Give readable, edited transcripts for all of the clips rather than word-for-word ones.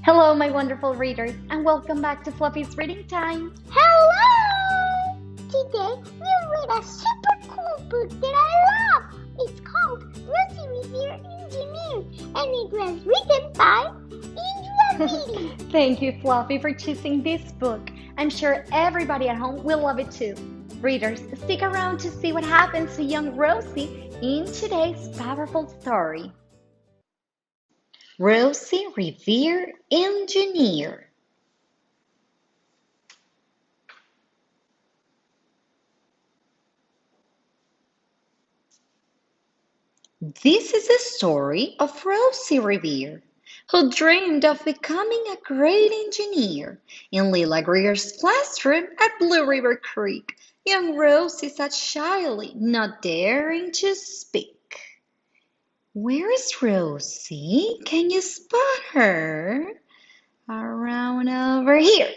Hello, my wonderful readers, and welcome back to Fluffy's Reading Time. Hello! Today we'll read a super cool book that I love. It's called Rosie Revere Engineer, and it was written by Andrea Beaty. Thank you, Fluffy, for choosing this book. I'm sure everybody at home will love it too. Readers, stick around to see what happens to young Rosie in today's powerful story. Rosie Revere Engineer. This is the story of Rosie Revere, who dreamed of becoming a great engineer. In Lila Greer's classroom at Blue River Creek, young Rosie sat shyly, not daring to speak. Where is Rosie? Can you spot her? Around over here.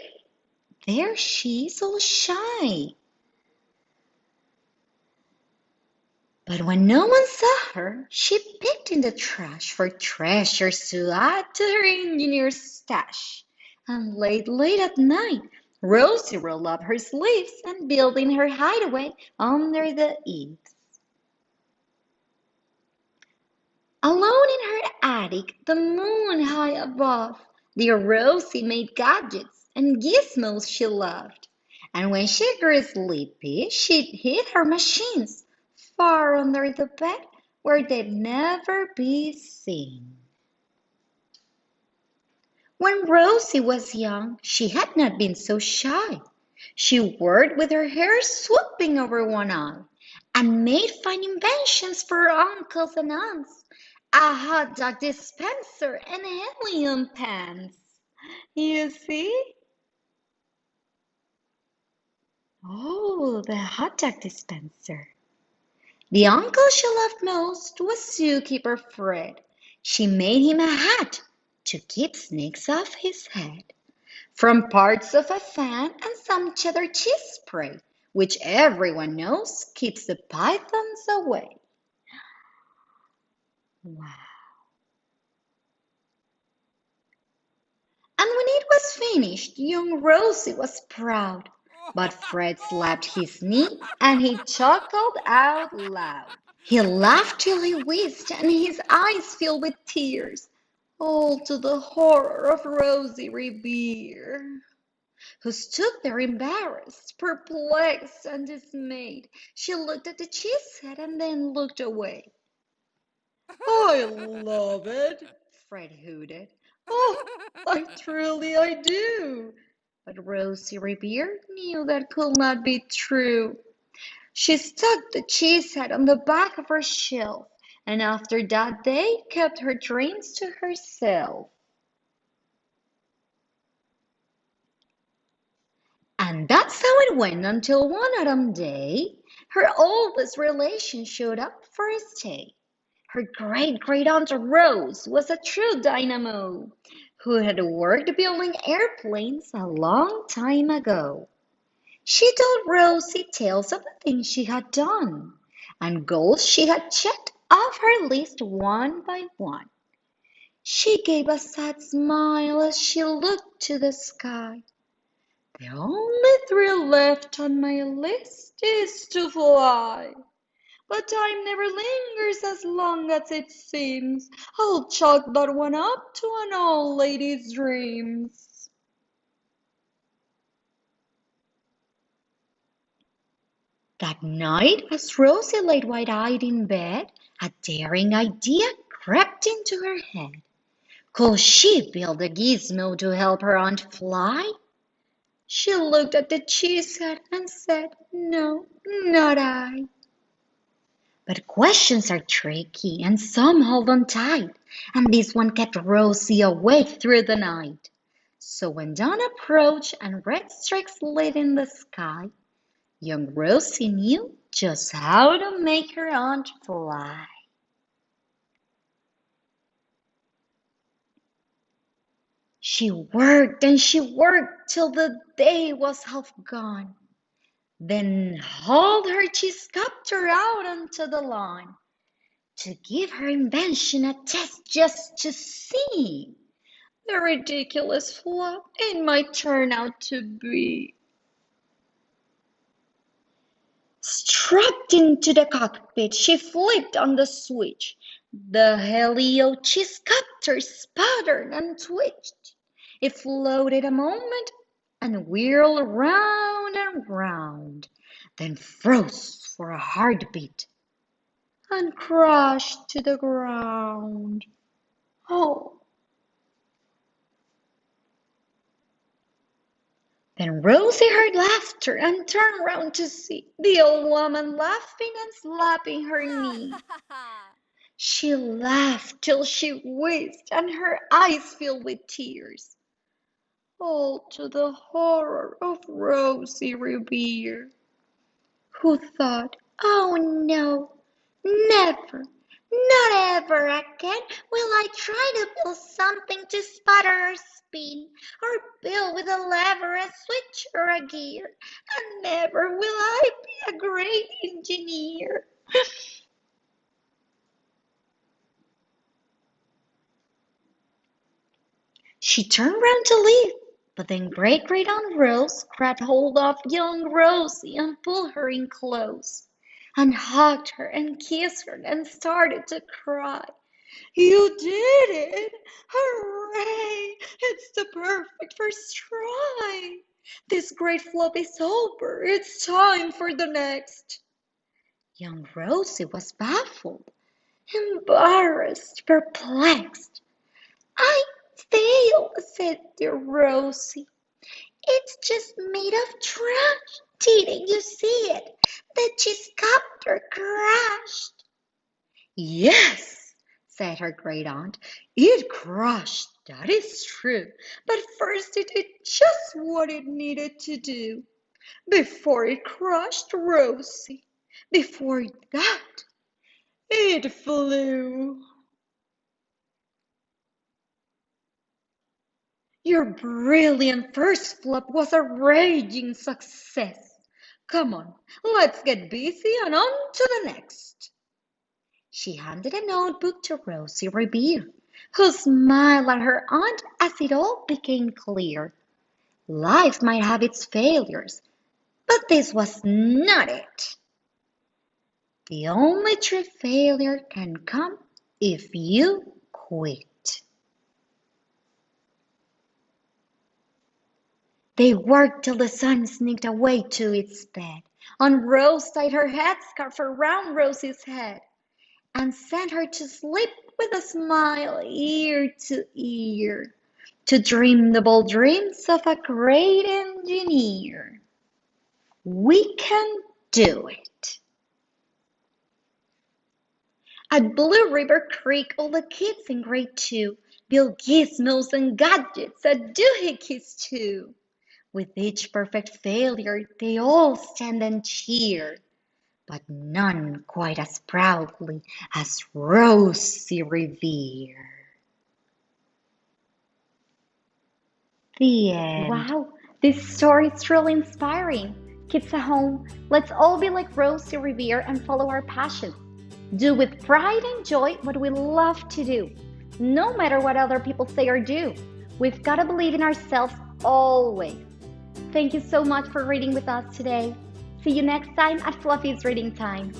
There she is, all shy. But when no one saw her, she picked in the trash for treasures to add to her engineer's stash. And late at night, Rosie rolled up her sleeves and built in her hideaway under the eaves. Alone in her attic, the moon high above, dear Rosie made gadgets and gizmos she loved. And when she grew sleepy, she'd hid her machines far under the bed where they'd never be seen. When Rosie was young, she had not been so shy. She worked with her hair swooping over one eye and made fine inventions for her uncles and aunts. A hot dog dispenser and helium pans. You see? Oh, the hot dog dispenser. The uncle she loved most was zookeeper Fred. She made him a hat to keep snakes off his head, from parts of a fan and some cheddar cheese spray, which everyone knows keeps the pythons away. Wow. And when it was finished, young Rosie was proud. But Fred slapped his knee and he chuckled out loud. He laughed till he wheezed and his eyes filled with tears, all to the horror of Rosie Revere, who stood there embarrassed, perplexed, and dismayed. She looked at the cheesehead and then looked away. I love it, Fred hooted. Oh, I do. But Rosie Revere knew that could not be true. She stuck the cheesehead on the back of her shelf, and after that day kept her dreams to herself. And that's how it went until one autumn day, her oldest relation showed up for a stay. Her great-great-aunt Rose was a true dynamo who had worked building airplanes a long time ago. She told Rosie tales of the things she had done and goals she had checked off her list one by one. She gave a sad smile as she looked to the sky. The only thrill left on my list is to fly. But time never lingers as long as it seems. I'll chalk that one up to an old lady's dreams. That night, as Rosie lay wide-eyed in bed, a daring idea crept into her head. Could she build a gizmo to help her aunt fly? She looked at the cheesehead and said, "No, not I." But questions are tricky and some hold on tight, and this one kept Rosie awake through the night. So when dawn approached and red streaks lit in the sky, young Rosie knew just how to make her aunt fly. She worked and she worked till the day was half gone, then hauled her cheesecopter out onto the lawn to give her invention a test just to see. the ridiculous flop it might turn out to be. Strapped into the cockpit, she flipped on the switch. The heliocopter sputtered and twitched. It floated a moment and whirled round and round, then froze for a heartbeat and crashed to the ground. Oh! Then Rosie heard laughter and turned round to see the old woman laughing and slapping her knee. She laughed till she wheezed and her eyes filled with tears, all to the horror of Rosie Revere, who thought, "Oh no, never, not ever again will I try to build something to sputter or spin, or build with a lever, a switch, or a gear, and never will I be a great engineer." She turned round to leave, but then Great-Great-Aunt Rose grabbed hold of young Rosie and pulled her in close, and hugged her and kissed her and started to cry. "You did it! Hooray! It's the perfect first try! This great flop is over. It's time for the next." Young Rosie was baffled, embarrassed, perplexed. "I failed," said dear Rosie. "It's just made of trash. Didn't you see it? The cheesecopter crashed." "Yes," said her great aunt, "it crashed, that is true. But first it did just what it needed to do. Before it crashed, Rosie, before that, it flew." "Your brilliant first flop was a raging success. Come on, let's get busy and on to the next." She handed a notebook to Rosie Revere, who smiled at her aunt as it all became clear. Life might have its failures, but this was not it. The only true failure can come if you quit. They worked till the sun sneaked away to its bed. Aunt Rose tied her headscarf around Rosie's head and sent her to sleep with a smile ear to ear, to dream the bold dreams of a great engineer. We can do it. At Blue River Creek, all the kids in grade 2 build gizmos and gadgets at doohickeys too. With each perfect failure, they all stand and cheer, but none quite as proudly as Rosie Revere. The end. Wow, this story is truly inspiring. Kids at home, let's all be like Rosie Revere and follow our passions. Do with pride and joy what we love to do, no matter what other people say or do. We've got to believe in ourselves always. Thank you so much for reading with us today. See you next time at Fluffy's Reading Time.